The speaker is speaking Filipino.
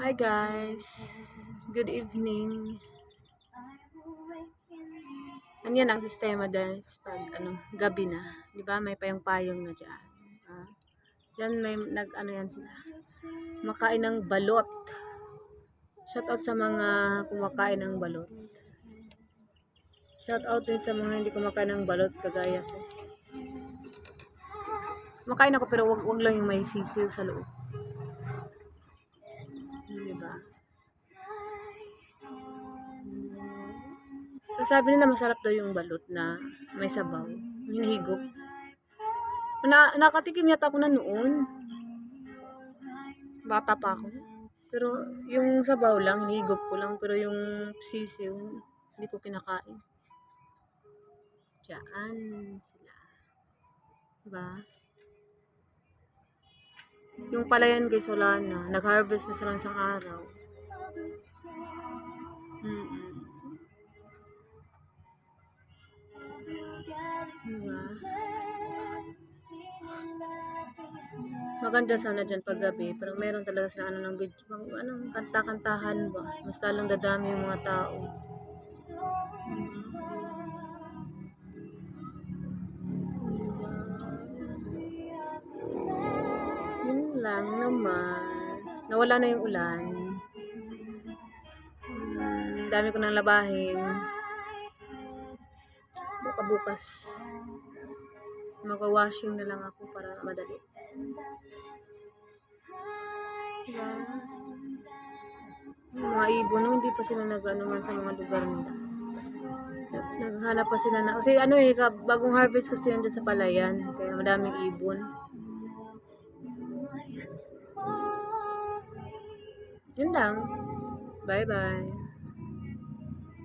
Hi guys, good evening. Yan ang sistema dahil pag gabi na, 'di ba? May payong-payong na diyan. Ah, diyan may yan sila. Makain ng balot. Shout out sa mga kumakain ng balot. Shout out din sa mga hindi kumakain ng balot kagaya ko. Makain ako pero wag lang yung may sisiw sa loob. 'Di ba? So, sabi nila masarap daw yung balot na may sabaw, hinihigop. Nakatikim yata ako na noon. Bata pa ako. Pero yung sabaw lang, hinihigop ko lang. Pero yung sisiw, hindi ko kinakain. Diyan sila. Diba? Yung palayan guys, wala na. Nag-harvest na sila isang araw. Diba? Maganda sana dyan pag gabi, pero meron talaga sila ng video, kanta-kantahan ba, mas lalong dadami yung mga tao. Yun lang naman, nawala na yung ulan. Dami ko nang labahin. Bukas mag-washing na lang ako para madali. Diba? Yung mga ibon, hindi pa sila nag-ano sa mga lugar nila. So, naghanap pa sila na, kasi bagong harvest kasi yun sa palayan, kaya madaming ibon. Yun lang. Bye bye.